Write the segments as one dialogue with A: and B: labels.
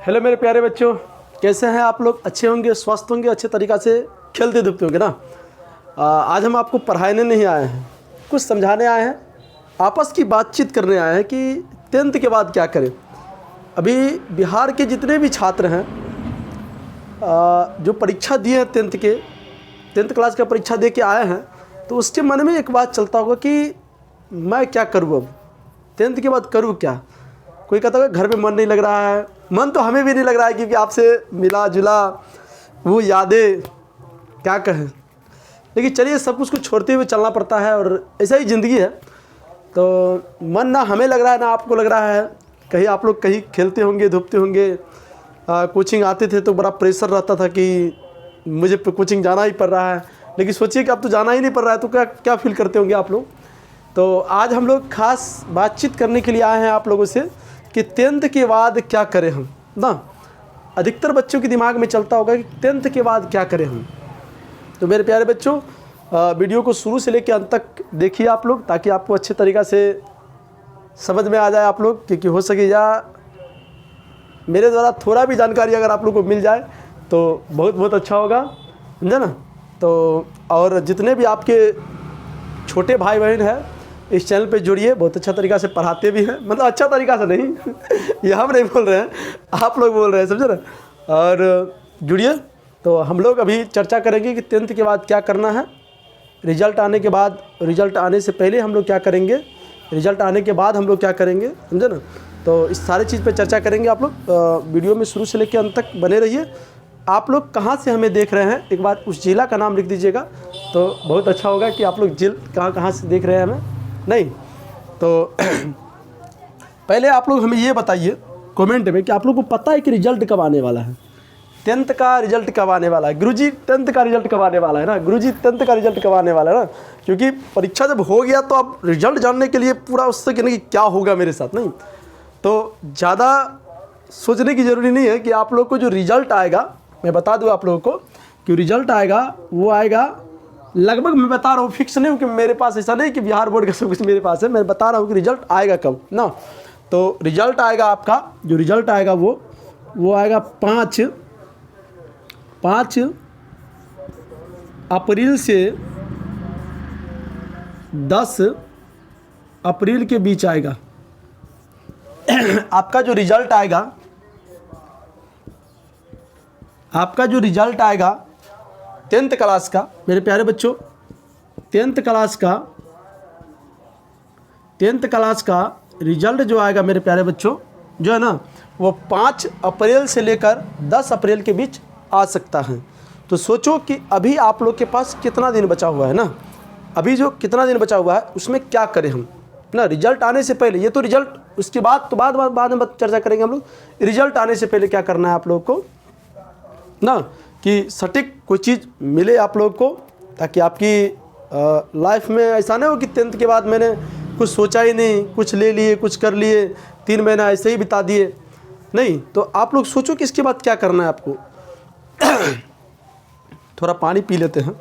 A: Hello मेरे प्यारे बच्चों, कैसे हैं आप लोग? अच्छे होंगे, स्वस्थ होंगे, अच्छे तरीक़ा से खेलते धूपते होंगे ना। आज हम आपको पढ़ाने नहीं आए हैं, कुछ समझाने आए हैं, आपस की बातचीत करने आए हैं कि 10th के बाद क्या करें। अभी बिहार के जितने भी छात्र हैं जो परीक्षा दिए हैं 10th क्लास का परीक्षा दे के आए हैं, तो उसके मन में एक बात चलता होगा कि मैं क्या करूँ, अब 10th के बाद करूँ क्या। कोई कहता है घर में मन नहीं लग रहा है, मन तो हमें भी नहीं लग रहा है क्योंकि आपसे मिला जुला वो यादें क्या कहें। लेकिन चलिए, सब कुछ को छोड़ते हुए चलना पड़ता है और ऐसा ही ज़िंदगी है। तो मन ना हमें लग रहा है ना आपको लग रहा है। कहीं आप लोग कहीं खेलते होंगे, धूपते होंगे। कोचिंग आते थे तो बड़ा प्रेशर रहता था कि मुझे कोचिंग जाना ही पड़ रहा है, लेकिन सोचिए कि अब तो जाना ही नहीं पड़ रहा है, तो क्या क्या फील करते होंगे आप लोग। तो आज हम लोग खास बातचीत करने के लिए आए हैं आप लोगों से कि 10th के बाद क्या करें हम ना। अधिकतर बच्चों के दिमाग में चलता होगा कि 10th के बाद क्या करें हम। तो मेरे प्यारे बच्चों, वीडियो को शुरू से लेकर अंत तक देखिए आप लोग, ताकि आपको अच्छे तरीक़ा से समझ में आ जाए आप लोग। क्योंकि हो सके या मेरे द्वारा थोड़ा भी जानकारी अगर आप लोग को मिल जाए तो बहुत बहुत अच्छा होगा, समझे ना। तो और जितने भी आपके छोटे भाई बहन हैं, इस चैनल पे जुड़िए। बहुत अच्छा तरीक़ा से पढ़ाते भी हैं, मतलब अच्छा तरीक़ा से नहीं ये हम नहीं बोल रहे हैं, आप लोग बोल रहे हैं, समझे ना। और जुड़िए। तो हम लोग अभी चर्चा करेंगे कि 10th के बाद क्या करना है, रिज़ल्ट आने के बाद, रिज़ल्ट आने से पहले हम लोग क्या करेंगे, रिज़ल्ट आने के बाद हम लोग क्या करेंगे, समझे ना। तो इस सारी चीज़ पे चर्चा करेंगे आप लोग। वीडियो में शुरू से लेकर अंत तक बने रहिए। आप लोग कहाँ से हमें देख रहे हैं, एक बार उस जिला का नाम लिख दीजिएगा तो बहुत अच्छा होगा कि आप लोग कहाँ से देख रहे हैं हमें। नहीं तो पहले आप लोग हमें ये बताइए कमेंट में कि आप लोग को पता है कि रिज़ल्ट कब आने वाला है, 10th का रिज़ल्ट कब आने वाला है। गुरुजी 10th का रिज़ल्ट कब आने वाला है ना, गुरुजी 10th का रिज़ल्ट कब आने वाला है ना। क्योंकि परीक्षा जब हो गया तो अब रिज़ल्ट जानने के लिए पूरा उससे कहने कि क्या होगा मेरे साथ, नहीं तो ज़्यादा सोचने की ज़रूरी नहीं है कि आप लोग को जो रिज़ल्ट आएगा, मैं बता दूँ आप लोगों को कि रिज़ल्ट आएगा वो आएगा लगभग, मैं बता रहा हूँ, फिक्स नहीं हूँ कि मेरे पास ऐसा नहीं कि बिहार बोर्ड का सब कुछ मेरे पास है। मैं बता रहा हूँ कि रिज़ल्ट आएगा कब ना। तो रिज़ल्ट आएगा आपका, जो रिज़ल्ट आएगा वो आएगा 5 अप्रैल से 10 अप्रैल के बीच आएगा आपका जो रिज़ल्ट आएगा, आपका जो रिज़ल्ट आएगा 10th क्लास का, मेरे प्यारे बच्चों 10th क्लास का रिज़ल्ट जो आएगा मेरे प्यारे बच्चों, जो है ना, वो 5 अप्रैल से लेकर 10 अप्रैल के बीच आ सकता है। तो सोचो कि अभी आप लोग के पास कितना दिन बचा हुआ है ना। अभी जो कितना दिन बचा हुआ है उसमें क्या करें हम ना, रिज़ल्ट आने से पहले। ये तो रिज़ल्ट उसके बाद तो बाद में चर्चा करेंगे हम लोग। रिज़ल्ट आने से पहले क्या करना है आप लोग को ना, कि सटीक कोई चीज़ मिले आप लोग को, ताकि आपकी लाइफ में ऐसा नहीं हो कि 10th के बाद मैंने कुछ सोचा ही नहीं, कुछ ले लिए, कुछ कर लिए, 3 महीना ऐसे ही बिता दिए। नहीं, तो आप लोग सोचो कि इसके बाद क्या करना है आपको। थोड़ा पानी पी लेते हैं।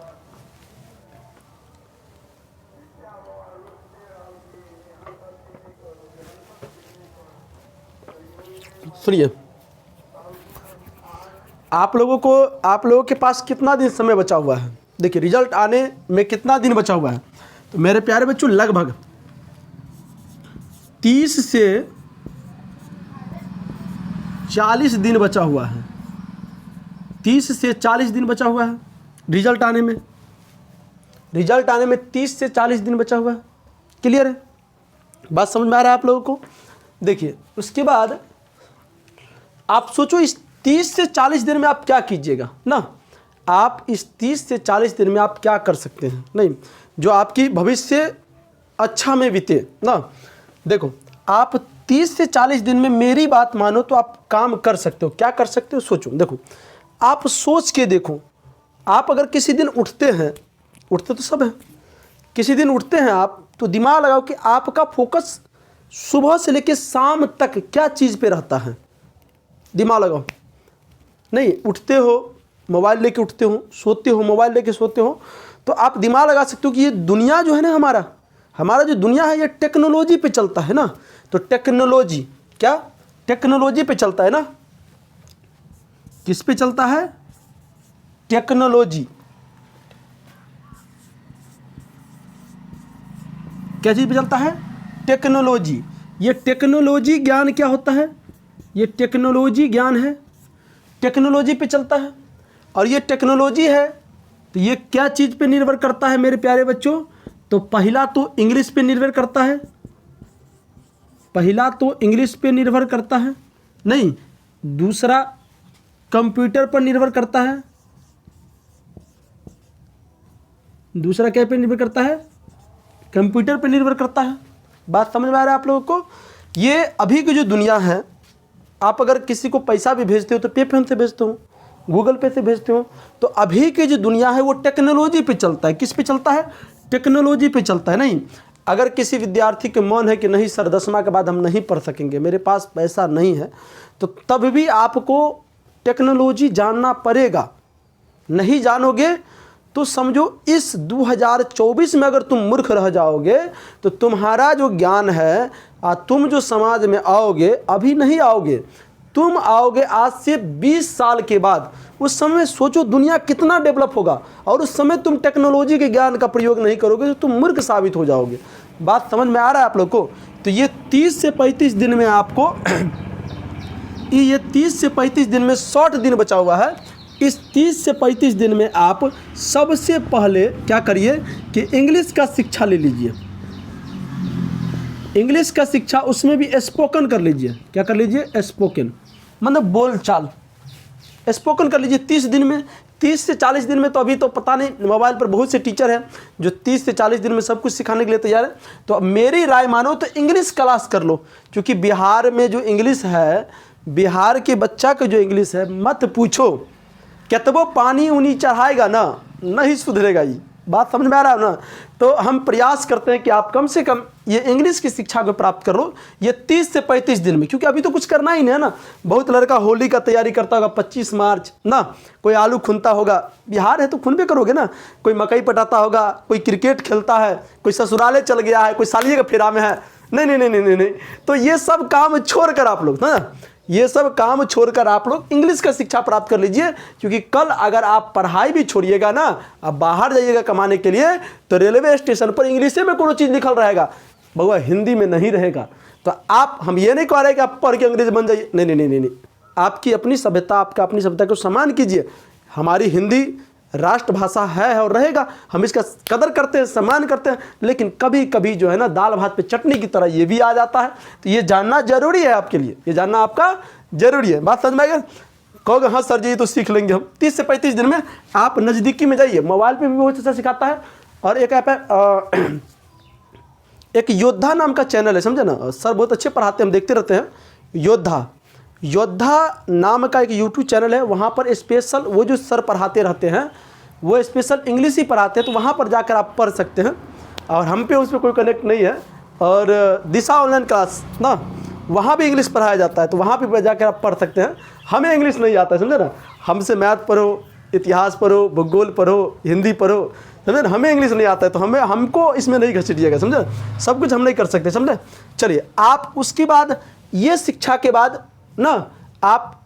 A: सुनिए, आप लोगों के पास कितना दिन समय बचा हुआ है। देखिए, रिज़ल्ट आने में कितना दिन बचा हुआ है। तो मेरे प्यारे बच्चों, लगभग 30 से 40 दिन बचा हुआ है। 30 से 40 दिन बचा हुआ है रिज़ल्ट आने में। रिज़ल्ट आने में 30 से 40 दिन बचा हुआ है। क्लियर है, बात समझ में आ रहा है आप लोगों को। देखिए, उसके बाद आप सोचो इस 30 से 40 दिन में आप क्या कीजिएगा ना। आप इस 30 से 40 दिन में आप क्या कर सकते हैं, नहीं जो आपकी भविष्य अच्छा में बीते ना। देखो, आप 30 से 40 दिन में मेरी बात मानो तो आप काम कर सकते हो। क्या कर सकते हो, सोचो। देखो, आप सोच के देखो। आप अगर किसी दिन उठते हैं, उठते तो सब हैं, किसी दिन उठते हैं आप, तो दिमाग लगाओ कि आपका फोकस सुबह से लेकर शाम तक क्या चीज़ पे रहता है। दिमाग लगाओ। नहीं, उठते हो मोबाइल लेके उठते हो, सोते हो मोबाइल लेके सोते हो, तो आप दिमाग लगा सकते हो कि ये दुनिया जो है ना, हमारा जो दुनिया है ये टेक्नोलॉजी पे चलता है ना। तो टेक्नोलॉजी क्या, टेक्नोलॉजी पे चलता है ना। किस पे चलता है? टेक्नोलॉजी। क्या चीज़ पे चलता है? टेक्नोलॉजी। ये टेक्नोलॉजी ज्ञान क्या होता है? ये टेक्नोलॉजी ज्ञान है, टेक्नोलॉजी पे चलता है। और ये टेक्नोलॉजी है तो ये क्या चीज़ पे निर्भर करता है मेरे प्यारे बच्चों? तो पहला तो इंग्लिश पे निर्भर करता है, पहला तो इंग्लिश पे निर्भर करता है, नहीं, दूसरा कंप्यूटर पर निर्भर करता है, दूसरा क्या पे निर्भर करता है? कंप्यूटर पे निर्भर करता है। बात समझ में आ रहा है आप लोगों को? ये अभी की जो दुनिया है, आप अगर किसी को पैसा भी भेजते हो तो पेपैल से भेजते हो, गूगल पे से भेजते हो, तो अभी की जो दुनिया है वो टेक्नोलॉजी पे चलता है। किस पे चलता है? टेक्नोलॉजी पे चलता है। नहीं, अगर किसी विद्यार्थी के मन है कि नहीं सर 10वां के बाद हम नहीं पढ़ सकेंगे, मेरे पास पैसा नहीं है, तो तब भी आपको टेक्नोलॉजी जानना पड़ेगा। नहीं जानोगे तो समझो इस 2024 में अगर तुम मूर्ख रह जाओगे तो तुम्हारा जो ज्ञान है, तुम जो समाज में आओगे, अभी नहीं आओगे, तुम आओगे आज से 20 साल के बाद। उस समय सोचो दुनिया कितना डेवलप होगा, और उस समय तुम टेक्नोलॉजी के ज्ञान का प्रयोग नहीं करोगे तो तुम मूर्ख साबित हो जाओगे। बात समझ में आ रहा है आप लोग को? तो ये 30 से 35 दिन में आपको ये 30 से 35 दिन में 60 दिन बचा हुआ है। इस 30 से 35 दिन में आप सबसे पहले क्या करिए कि इंग्लिश का शिक्षा ले लीजिए। इंग्लिश का शिक्षा, उसमें भी स्पोकन कर लीजिए। क्या कर लीजिए? स्पोकन, मतलब बोल चाल, स्पोकन कर लीजिए 30 दिन में। 30 से 40 दिन में तो अभी तो पता नहीं, मोबाइल पर बहुत से टीचर हैं जो 30 से 40 दिन में सब कुछ सिखाने के लिए तैयार है। तो मेरी राय मानो तो इंग्लिश क्लास कर लो, क्योंकि बिहार में जो इंग्लिश है, बिहार के बच्चा का जो इंग्लिश है, मत पूछो, कितबो पानी उनी चढ़ाएगा ना, नहीं सुधरेगा। ये बात समझ में आ रहा है ना? तो हम प्रयास करते हैं कि आप कम से कम ये इंग्लिश की शिक्षा को प्राप्त कर लो ये 30 से 35 दिन में, क्योंकि अभी तो कुछ करना ही नहीं है ना। बहुत लड़का होली का तैयारी करता होगा 25 मार्च ना, कोई आलू खुनता होगा, बिहार है तो खुन भी करोगे ना, कोई मकई पटाता होगा, कोई क्रिकेट खेलता है, कोई ससुराले चल गया है, कोई सालिये का फेरा में है। नहीं नहीं नहीं नहीं नहीं, तो ये सब काम छोड़ कर आप लोग ना, ये सब काम छोड़कर आप लोग इंग्लिश का शिक्षा प्राप्त कर लीजिए। क्योंकि कल अगर आप पढ़ाई भी छोड़िएगा ना, आप बाहर जाइएगा कमाने के लिए, तो रेलवे स्टेशन पर इंग्लिश में कोनो चीज़ लिखल रहेगा, बउआ हिंदी में नहीं रहेगा। तो आप, हम ये नहीं कह रहे कि आप पढ़ के अंग्रेज बन जाइए, नहीं नहीं नहीं नहीं, आपकी अपनी सभ्यता, आपका अपनी सभ्यता को सम्मान कीजिए। हमारी हिंदी राष्ट्रभाषा है और रहेगा, हम इसका कदर करते हैं, सम्मान करते हैं। लेकिन कभी कभी जो है ना, दाल भात पे चटनी की तरह ये भी आ जाता है, तो ये जानना जरूरी है आपके लिए, ये जानना आपका जरूरी है। बात समझ में आएगा? कहोगे हाँ सर जी तो सीख लेंगे हम। 30 से 35 दिन में आप नज़दीकी में जाइए, मोबाइल पे भी बहुत अच्छा सिखाता है। और एक ऐप है, एक योद्धा नाम का चैनल है, समझे ना, सर बहुत अच्छे पढ़ाते हैं, हम देखते रहते हैं। योद्धा नाम का एक यूट्यूब चैनल है, वहाँ पर स्पेशल वो जो सर पढ़ाते रहते हैं वो स्पेशल इंग्लिश ही पढ़ाते हैं, तो वहाँ पर जाकर आप पढ़ सकते हैं। और हम पे उस पर कोई कनेक्ट नहीं है। और दिशा ऑनलाइन क्लास ना, वहाँ भी इंग्लिश पढ़ाया जाता है, तो वहाँ पे जाकर आप पढ़ सकते हैं। हमें इंग्लिश नहीं आता है, समझे ना, हमसे मैथ पढ़ो, इतिहास पढ़ो, भूगोल पढ़ो, हिंदी पढ़ो, समझे ना, हमें इंग्लिश नहीं आता है, तो हमको इसमें नहीं घसीटिएगा, समझे, सब कुछ हम नहीं कर सकते, समझे। चलिए, आप उसके बाद ये शिक्षा के बाद ना, आप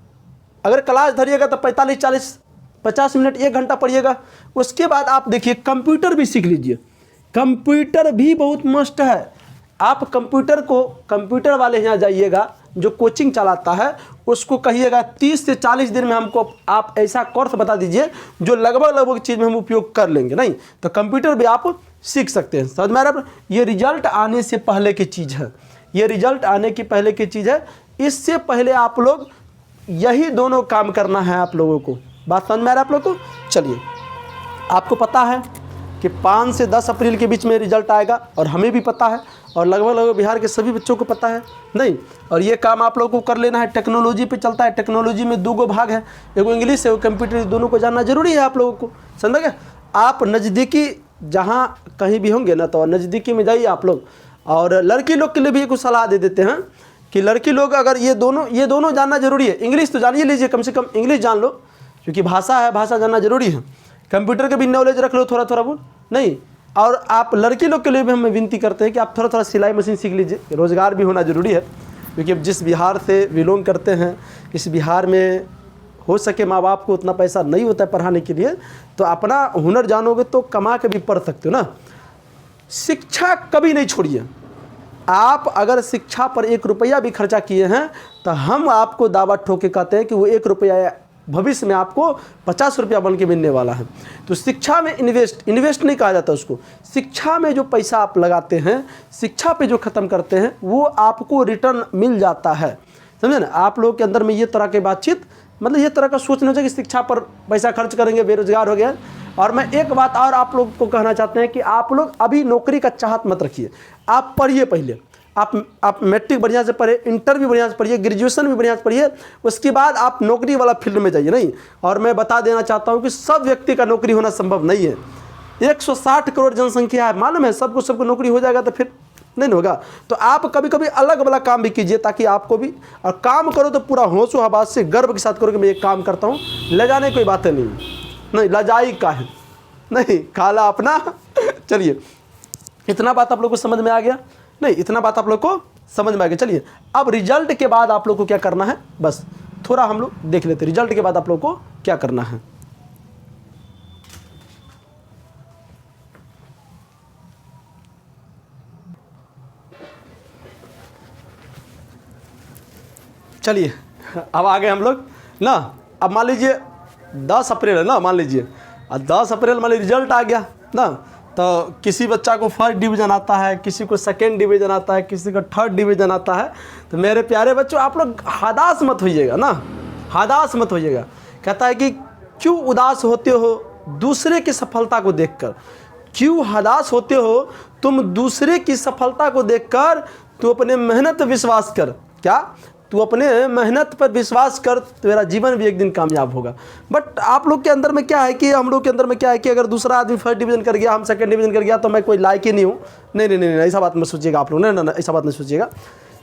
A: अगर क्लास धरिएगा तो 45, 40, 50 मिनट, 1 घंटा पढ़िएगा। उसके बाद आप देखिए कंप्यूटर भी सीख लीजिए, कंप्यूटर भी बहुत मस्त है। आप कंप्यूटर को, कंप्यूटर वाले यहाँ जाइएगा जो कोचिंग चलाता है, उसको कहिएगा 30 से 40 दिन में हमको आप ऐसा कोर्स बता दीजिए जो लगभग चीज़ में हम उपयोग कर लेंगे। नहीं तो कंप्यूटर भी आप सीख सकते हैं, समझ में आ रहा है? ये रिजल्ट आने से पहले की चीज़ है, ये रिजल्ट आने की पहले की चीज़ है। इससे पहले आप लोग यही दोनों काम करना है आप लोगों को। बात समझ में आ रहा है आप लोगों को? चलिए, आपको पता है कि 5 से 10 अप्रैल के बीच में रिजल्ट आएगा, और हमें भी पता है, और लगभग बिहार के सभी बच्चों को पता है। नहीं, और ये काम आप लोगों को कर लेना है। टेक्नोलॉजी पे चलता है, टेक्नोलॉजी में 2 भाग है, एक इंग्लिश है, वो कंप्यूटर, दोनों को जानना जरूरी है आप लोगों को, समझ गए? आप नज़दीकी जहाँ कहीं भी होंगे ना, तो नज़दीकी में जाइए आप लोग। और लड़की लोग के लिए भी एक सलाह दे देते हैं कि लड़की लोग अगर ये दोनों जानना जरूरी है। इंग्लिश तो जान ही लीजिए, कम से कम इंग्लिश जान लो, क्योंकि भाषा है, भाषा जानना जरूरी है। कंप्यूटर के भी नॉलेज रख लो थोड़ा थोड़ा बहुत, नहीं। और आप लड़की लोग के लिए भी हम विनती करते हैं कि आप थोड़ा थोड़ा सिलाई मशीन सीख लीजिए, रोज़गार भी होना ज़रूरी है। क्योंकि अब जिस बिहार से बिलोंग करते हैं, इस बिहार में हो सके माँ बाप को उतना पैसा नहीं होता है पढ़ाने के लिए, तो अपना हुनर जानोगे तो कमा के भी पढ़ सकते हो ना। शिक्षा कभी नहीं छोड़िए। आप अगर शिक्षा पर 1 रुपया भी खर्चा किए हैं तो हम आपको दावा ठोक के कहते हैं कि वो 1 रुपया भविष्य में आपको 50 रुपया बन के मिलने वाला है। तो शिक्षा में इन्वेस्ट नहीं कहा जाता उसको। शिक्षा में जो पैसा आप लगाते हैं, शिक्षा पे जो ख़त्म करते हैं, वो आपको रिटर्न मिल जाता है, समझे ना। आप लोगों के अंदर में ये तरह की बातचीत, मतलब ये तरह का सोच नहीं होता कि शिक्षा पर पैसा खर्च करेंगे बेरोजगार हो गया। और मैं एक बात और आप लोग को कहना चाहते हैं कि आप लोग अभी नौकरी का चाहत मत रखिए। आप पढ़िए पहले, आप मैट्रिक बढ़िया से पढ़िए, इंटर भी बढ़िया से पढ़िए, ग्रेजुएशन भी बढ़िया से पढ़िए, उसके बाद आप नौकरी वाला फील्ड में जाइए। नहीं, और मैं बता देना चाहता हूँ कि सब व्यक्ति का नौकरी होना संभव नहीं है। 160 करोड़ जनसंख्या है, मालूम है, सबको नौकरी हो जाएगा तो फिर नहीं होगा। तो आप कभी कभी अलग वाला काम भी कीजिए ताकि आपको भी, और काम करो तो पूरा होशो हवास से गर्व के साथ करो कि मैं ये काम करता हूँ। ले जाने कोई बातें नहीं, लजाई का है नहीं, खाला अपना। चलिए, इतना बात आप लोग को समझ में आ गया? नहीं, इतना बात आप लोग को समझ में आ गया। चलिए, अब रिजल्ट के बाद आप लोग को क्या करना है, बस थोड़ा हम लोग देख लेते हैं रिजल्ट के बाद आप लोग को क्या करना है। चलिए, अब आ गए हम लोग ना। अब मान लीजिए 10 अप्रैल है ना, मान लीजिए 10 अप्रैल मान लीजिए रिजल्ट आ गया ना। तो किसी बच्चा को 1st डिवीज़न आता है, किसी को 2nd डिवीज़न आता है, किसी को 3rd डिवीज़न आता है। तो मेरे प्यारे बच्चों, आप लोग हदास मत होइएगा ना, हदास मत होइएगा। कहता है कि क्यों उदास होते हो दूसरे की सफलता को देखकर, क्यों हदास होते हो तुम दूसरे की सफलता को देखकर, तू अपने मेहनत पर विश्वास कर। क्या? तू अपने मेहनत पर विश्वास कर, तेरा जीवन भी एक दिन कामयाब होगा। बट आप लोग के अंदर में क्या है कि, हम लोग के अंदर में क्या है कि अगर दूसरा आदमी 1st डिवीज़न कर गया, हम 2nd डिवीज़न कर गया तो मैं कोई लायक ही नहीं हूँ। नहीं, ऐसा बात मत सोचिएगा आप लोग, नहीं, ऐसा बात नहीं सोचिएगा।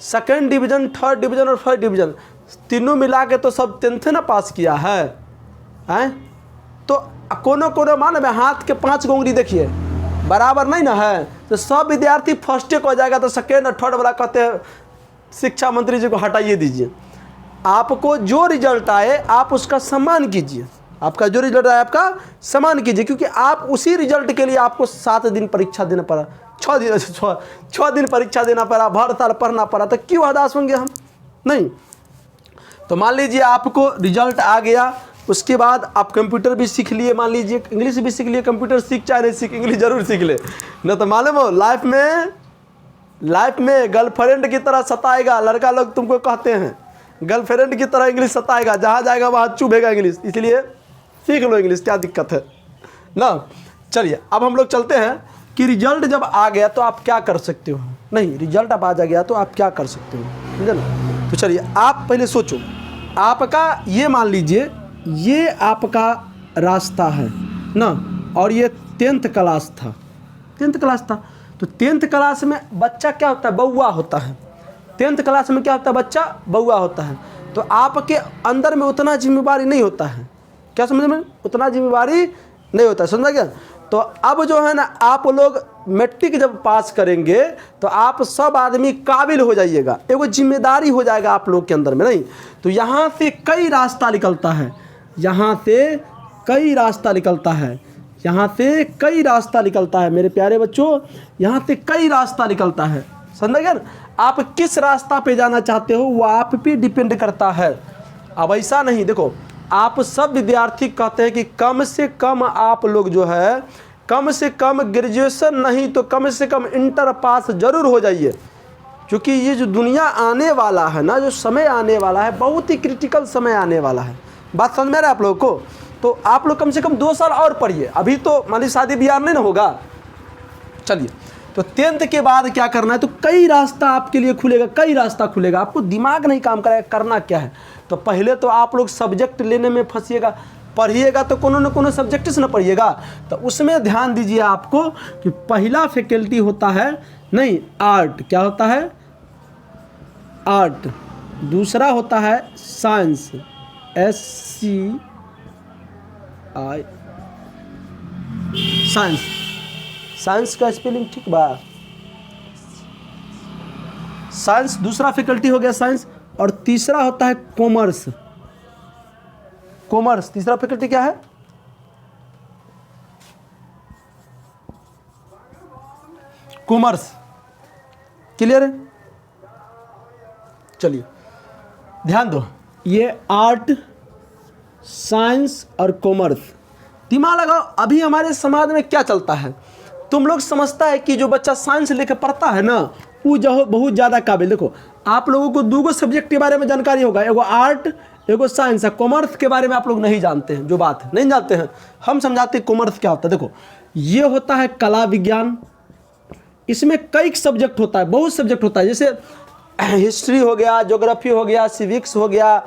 A: 2nd डिवीज़न, 3rd डिवीज़न और 1st डिवीज़न तीनों मिला के तो सब 10th ना पास किया है। तो कोनो मान में हाथ के 5 उंगली देखिए, बराबर नहीं ना है। तो सब विद्यार्थी 1st को जाएगा तो 2nd और 3rd वाला कहते हैं शिक्षा मंत्री जी को हटाइए दीजिए। आपको जो रिजल्ट आए आप उसका सम्मान कीजिए, आपका जो रिजल्ट आए आपका सम्मान कीजिए, क्योंकि आप उसी रिजल्ट के लिए आपको 7 दिन परीक्षा देना पड़ा, 6 दिन परीक्षा देना पड़ा, भर साल पढ़ना पड़ा। तो क्यों हदास होंगे हम? नहीं। तो मान लीजिए आपको रिजल्ट आ गया, उसके बाद आप कंप्यूटर भी सीख लिए, मान लीजिए इंग्लिश भी सीख लिए। कंप्यूटर सीख चाहे नहीं सीख, इंग्लिश जरूर सीख ले, न तो मालूम हो लाइफ में गर्लफ्रेंड की तरह सताएगा। लड़का लोग तुमको कहते हैं गर्लफ्रेंड की तरह इंग्लिश सताएगा, जहाँ जाएगा वहाँ चुभेगा इंग्लिश। इसलिए सीख लो इंग्लिश, क्या दिक्कत है ना। चलिए, अब हम लोग चलते हैं कि रिजल्ट जब आ गया तो आप क्या कर सकते हो। नहीं, रिजल्ट अब आ गया तो आप क्या कर सकते हो, समझे ना। तो चलिए, आप पहले सोचो, आपका ये मान लीजिए ये आपका रास्ता है ना, और ये 10th क्लास था, 10th क्लास था। तो 10th क्लास में बच्चा क्या होता है, बउआ होता है। 10th क्लास में क्या होता है, बच्चा बउआ होता है। तो आपके अंदर में उतना जिम्मेवारी नहीं होता है, क्या समझ में, उतना जिम्मेवारी नहीं होता है, समझा गया। तो अब जो है ना, आप लोग मैट्रिक जब पास करेंगे तो आप सब आदमी काबिल हो जाइएगा, एगो जिम्मेदारी हो जाएगा आप लोग के अंदर में। नहीं, तो यहाँ से कई रास्ता निकलता है, यहाँ से कई रास्ता निकलता है, यहाँ से कई रास्ता निकलता है मेरे प्यारे बच्चों, यहाँ से कई रास्ता निकलता है, समझ गए। आप किस रास्ता पे जाना चाहते हो वो आप पे डिपेंड करता है। अब ऐसा नहीं, देखो आप सब विद्यार्थी कहते हैं कि कम से कम आप लोग जो है, कम से कम ग्रेजुएशन नहीं तो कम से कम इंटर पास जरूर हो जाइए, क्योंकि ये जो दुनिया आने वाला है ना, जो समय आने वाला है, बहुत ही क्रिटिकल समय आने वाला है। बात समझ में आ रहा है आप लोगों को। तो आप लोग कम से कम 2 साल और पढ़िए, अभी तो मान लीजिए शादी ब्याह नहीं ना होगा। चलिए, तो 10th के बाद क्या करना है, तो कई रास्ता आपके लिए खुलेगा, कई रास्ता खुलेगा। आपको दिमाग नहीं काम करेगा करना क्या है। तो पहले तो आप लोग सब्जेक्ट लेने में फंसिएगा, पढ़िएगा तो कोनो न कोनो सब्जेक्ट से ना पढ़िएगा। तो उसमें ध्यान दीजिए आपको कि पहला फैकल्टी होता है नहीं आर्ट, क्या होता है, आर्ट। दूसरा होता है साइंस, SCI, साइंस। साइंस का स्पेलिंग ठीक बा, साइंस दूसरा फैकल्टी हो गया साइंस। और तीसरा होता है कॉमर्स, कॉमर्स, तीसरा फैकल्टी क्या है? कॉमर्स। क्लियर है? चलिए ध्यान दो, ये आर्ट, साइंस और कॉमर्स। दिमाग लगाओ, अभी हमारे समाज में क्या चलता है? तुम लोग समझता है कि जो बच्चा साइंस लेकर पढ़ता है ना, वो जो बहुत ज़्यादा काबिल। देखो, आप लोगों को दो सब्जेक्ट के बारे में जानकारी होगा, एगो आर्ट एगो साइंस है। कॉमर्स के बारे में आप लोग नहीं जानते हैं, जो बात है नहीं जानते हैं। हम समझाते हैं कॉमर्स क्या होता है। देखो, ये होता है कला विज्ञान, इसमें कई सब्जेक्ट होता है, बहुत सब्जेक्ट होता है। जैसे हिस्ट्री हो गया, ज्योग्राफी हो गया, सिविक्स हो गया,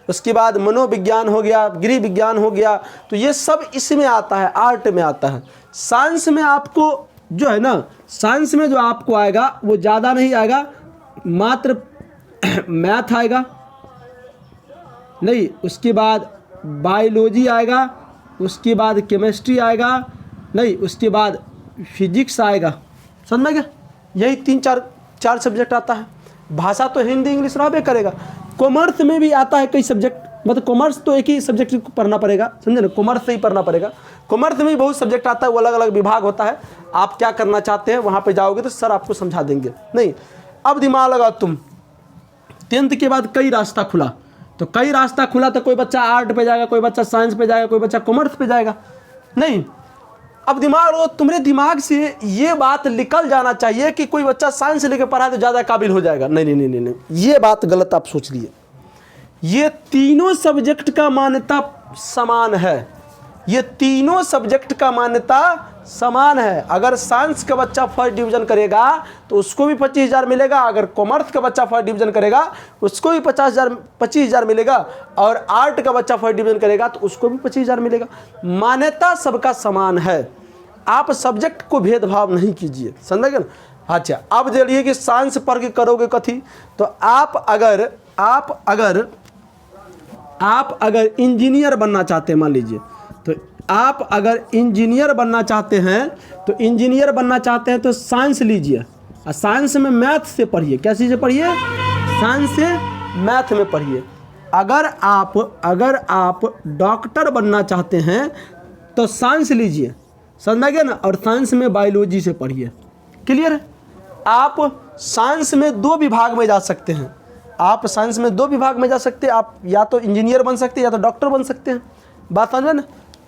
A: उसके बाद मनोविज्ञान हो गया, गृह विज्ञान हो गया, तो ये सब इसमें आता है, आर्ट में आता है। साइंस में आपको जो है ना, साइंस में जो आपको आएगा वो ज़्यादा नहीं आएगा, मात्र मैथ आएगा नहीं, उसके बाद बायोलॉजी आएगा, उसके बाद केमिस्ट्री आएगा नहीं, उसके बाद फिजिक्स आएगा। समझ में गया? यही तीन चार सब्जेक्ट आता है। भाषा तो हिंदी इंग्लिश रहबे करेगा। कॉमर्स में भी आता है कई सब्जेक्ट, मतलब कॉमर्स तो एक ही सब्जेक्ट को पढ़ना पड़ेगा, समझे ना, कॉमर्स से ही पढ़ना पड़ेगा। कॉमर्स में भी बहुत सब्जेक्ट आता है, वो अलग अलग विभाग होता है। आप क्या करना चाहते हैं वहाँ पे जाओगे तो सर आपको समझा देंगे। नहीं, अब दिमाग लगाओ तुम, 10th के बाद कई रास्ता खुला, तो कई रास्ता खुला तो कोई बच्चा आर्ट पे जाएगा, कोई बच्चा साइंस पे जाएगा, कोई बच्चा कॉमर्स पे जाएगा। नहीं, अब दिमाग लो, तुम्हारे दिमाग से ये बात निकल जाना चाहिए कि कोई बच्चा साइंस लेकर पढ़ा है तो ज़्यादा काबिल हो जाएगा। नहीं नहीं नहीं नहीं, ये बात गलत आप सोच लिए। ये तीनों सब्जेक्ट का मान्यता समान है, ये तीनों सब्जेक्ट का मान्यता समान है। अगर साइंस का बच्चा फर्स्ट डिवीज़न करेगा तो उसको भी 25,000 मिलेगा, अगर कॉमर्स का बच्चा फर्स्ट डिवीज़न करेगा उसको भी 25,000 मिलेगा, और आर्ट का बच्चा फर्स्ट डिवीज़न करेगा तो उसको भी 25,000 मिलेगा। मान्यता सबका समान है, आप सब्जेक्ट को भेदभाव नहीं कीजिए, समझ गए ना। अच्छा, अब देखिए कि साइंस पढ़ के करोगे कथी, तो आप अगर इंजीनियर बनना चाहते हैं, मान लीजिए, तो आप अगर इंजीनियर बनना चाहते हैं तो साइंस लीजिए, और साइंस में मैथ से पढ़िए। क्या चीज़ से पढ़िए? साइंस से मैथ में पढ़िए। अगर आप डॉक्टर बनना चाहते हैं तो साइंस लीजिए, समझ गए ना, और साइंस में बायोलॉजी से पढ़िए। क्लियर है? आप साइंस में 2 विभाग में जा सकते हैं, आप साइंस में 2 विभाग में जा सकते हैं। आप या तो इंजीनियर बन सकते हैं या तो डॉक्टर बन सकते हैं। बात समझ ना।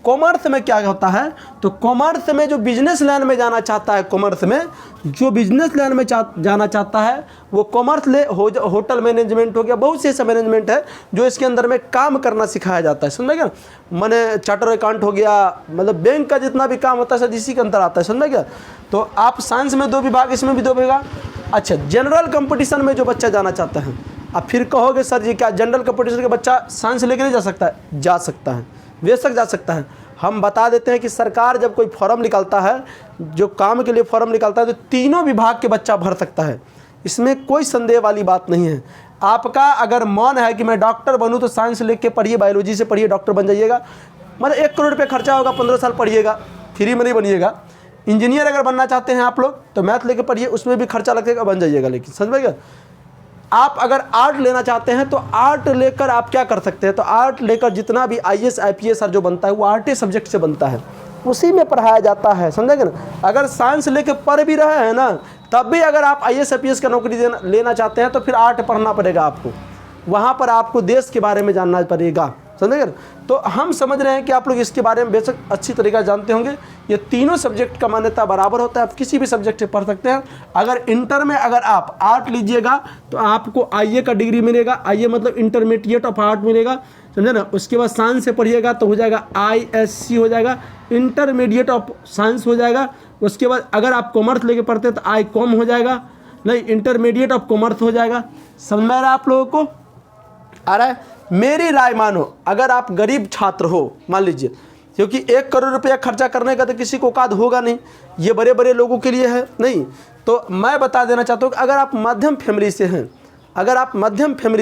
A: कॉमर्स में क्या होता है, तो कॉमर्स में जो बिजनेस लाइन में जाना चाहता है, कॉमर्स में जो बिजनेस लाइन में जाना चाहता है वो कॉमर्स होटल मैनेजमेंट हो गया, बहुत से ऐसा मैनेजमेंट है जो इसके अंदर में काम करना सिखाया जाता है, समझ गया। मैंने चार्टर अकाउंट हो गया, मतलब बैंक का जितना भी काम होता है सर इसी के अंदर आता है, समझ गया। तो आप साइंस में 2 विभाग, इसमें भी 2 विभाग। अच्छा, जनरल कंपटीशन में जो बच्चा जाना चाहता है, अब फिर कहोगे सर जी क्या जनरल कंपटीशन का बच्चा साइंस लेकर नहीं जा सकता है? जा सकता है, बेशक जा सकता है। हम बता देते हैं कि सरकार जब कोई फॉर्म निकालता है, जो काम के लिए फॉर्म निकालता है, तो तीनों विभाग के बच्चा भर सकता है, इसमें कोई संदेह वाली बात नहीं है। आपका अगर मन है कि मैं डॉक्टर बनूं तो साइंस लेके पढ़िए, बायोलॉजी से पढ़िए, डॉक्टर बन जाइएगा। मतलब 1 करोड़ रुपये खर्चा होगा, 15 साल पढ़िएगा, फ्री में नहीं बनिएगा। इंजीनियर अगर बनना चाहते हैं आप लोग तो मैथ लेके पढ़िए, उसमें भी खर्चा लगेगा, बन जाइएगा। लेकिन समझ में गया। आप अगर आर्ट लेना चाहते हैं तो आर्ट लेकर आप क्या कर सकते हैं, तो आर्ट लेकर जितना भी IAS IPS जो बनता है वो आर्ट सब्जेक्ट से बनता है, उसी में पढ़ाया जाता है, समझेंगे ना। अगर साइंस लेके पढ़ भी रहे हैं ना, तब भी अगर आप IAS IPS का नौकरी लेना चाहते हैं तो फिर आर्ट पढ़ना पड़ेगा आपको, वहाँ पर आपको देश के बारे में जानना पड़ेगा, समझेंगे ना। तो हम समझ रहे हैं कि आप लोग इसके बारे में बेशक अच्छी तरीक़ा जानते होंगे। ये तीनों सब्जेक्ट का मान्यता बराबर होता है, आप किसी भी सब्जेक्ट से पढ़ सकते हैं। अगर इंटर में अगर आप आर्ट लीजिएगा तो आपको IA का डिग्री मिलेगा, IA मतलब इंटरमीडिएट ऑफ आर्ट मिलेगा, समझे ना। उसके बाद साइंस से पढ़िएगा तो हो जाएगा ISC हो जाएगा, इंटरमीडिएट ऑफ साइंस हो जाएगा। उसके बाद अगर आप कॉमर्स लेके पढ़ते हैं तो ICOM हो जाएगा, नहीं इंटरमीडिएट ऑफ कॉमर्स हो जाएगा। समझ में आ रहा है आप लोगों को? आ रहा है? मेरी राय मानो, अगर आप गरीब छात्र हो, मान लीजिए, क्योंकि 1 करोड़ रुपया खर्चा करने का तो किसी को औकात होगा नहीं, ये बड़े बड़े लोगों के लिए है नहीं। तो मैं बता देना चाहता हूँ कि अगर आप मध्यम फैमिली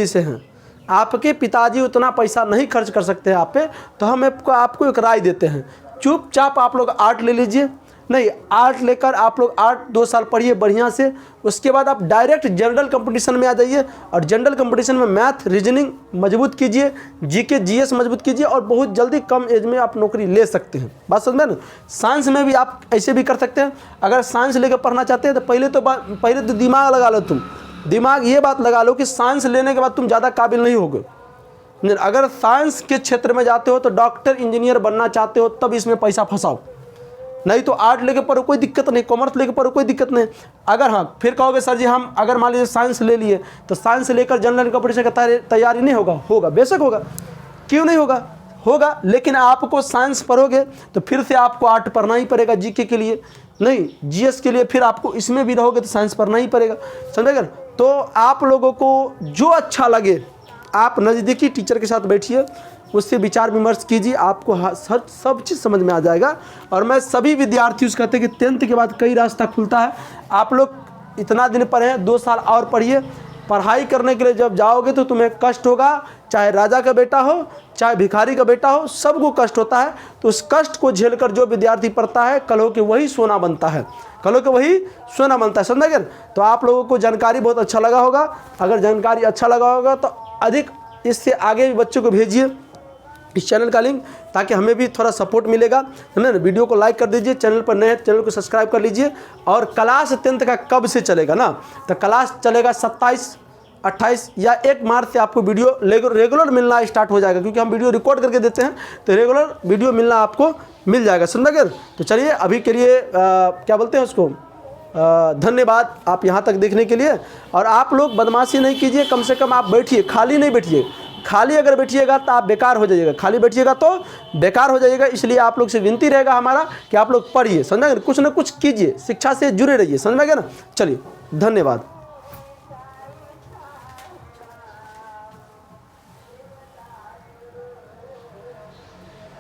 A: से हैं, आपके पिताजी उतना पैसा नहीं खर्च कर सकते हैं आप पे, तो हम आपको एक राय देते हैं, चुपचाप आप लोग आर्ट ले लीजिए। नहीं, आर्ट लेकर आप लोग आर्ट 2 साल पढ़िए बढ़िया से, उसके बाद आप डायरेक्ट जनरल कंपटीशन में आ जाइए और जनरल कंपटीशन में मैथ रीजनिंग मजबूत कीजिए, जीके जीएस मजबूत कीजिए और बहुत जल्दी कम एज में आप नौकरी ले सकते हैं। बात समझ में ना। साइंस में भी आप ऐसे भी कर सकते हैं। अगर साइंस लेकर पढ़ना चाहते हैं तो पहले तो दिमाग लगा लो। तुम दिमाग ये बात लगा लो कि साइंस लेने के बाद तुम ज़्यादा काबिल नहीं होगे। अगर साइंस के क्षेत्र में जाते हो तो डॉक्टर इंजीनियर बनना चाहते हो तब इसमें पैसा फंसाओ, नहीं तो आर्ट लेके पढ़ो कोई दिक्कत नहीं, कॉमर्स लेके पढ़ो कोई दिक्कत नहीं। अगर हाँ फिर कहोगे सर जी हम अगर मान लीजिए साइंस ले लिए तो साइंस लेकर जनरल कंपटीशन का तैयारी नहीं होगा? होगा, बेशक होगा, क्यों नहीं होगा, होगा। लेकिन आपको साइंस पढ़ोगे तो फिर से आपको आर्ट पढ़ना ही पड़ेगा जीके के लिए, नहीं जीएस के लिए, फिर आपको इसमें भी रहोगे तो साइंस पढ़ना ही पड़ेगा, समझेगा। तो आप लोगों को जो अच्छा लगे आप नज़दीकी टीचर के साथ बैठिए, उससे विचार विमर्श कीजिए, आपको सब चीज़ समझ में आ जाएगा। और मैं सभी विद्यार्थियों से कहते हैं कि 10th के बाद कई रास्ता खुलता है। आप लोग इतना दिन पढ़े हैं, 2 साल और पढ़िए। पढ़ाई करने के लिए जब जाओगे तो तुम्हें कष्ट होगा, चाहे राजा का बेटा हो चाहे भिखारी का बेटा हो, सबको कष्ट होता है। तो उस कष्ट को झेलकर जो विद्यार्थी पढ़ता है कल हो के वही सोना बनता है, कल हो के वही सोना बनता है, समझ गए। तो आप लोगों को जानकारी बहुत अच्छा लगा होगा। अगर जानकारी अच्छा लगा होगा तो अधिक इससे आगे भी बच्चों को भेजिए इस चैनल का लिंक, ताकि हमें भी थोड़ा सपोर्ट मिलेगा, समझे ना। वीडियो को लाइक कर दीजिए, चैनल पर नए चैनल को सब्सक्राइब कर लीजिए। और क्लास 10th का कब से चलेगा ना, तो क्लास चलेगा 27, 28 या 1 मार्च से आपको वीडियो रेगुलर मिलना स्टार्ट हो जाएगा, क्योंकि हम वीडियो रिकॉर्ड करके देते हैं तो रेगुलर वीडियो मिलना आपको मिल जाएगा, समझ गए। तो चलिए अभी के लिए क्या बोलते हैं उसको, धन्यवाद आप यहाँ तक देखने के लिए। और आप लोग बदमाशी नहीं कीजिए, कम से कम आप बैठिए, खाली नहीं बैठिए। खाली अगर बैठिएगा तो आप बेकार हो जाइएगा, खाली बैठिएगा तो बेकार हो जाइएगा। इसलिए आप लोग से विनती रहेगा हमारा कि आप लोग पढ़िए, समझ गए, कुछ ना कुछ कीजिए, शिक्षा से जुड़े रहिए, समझ में गया ना। चलिए धन्यवाद।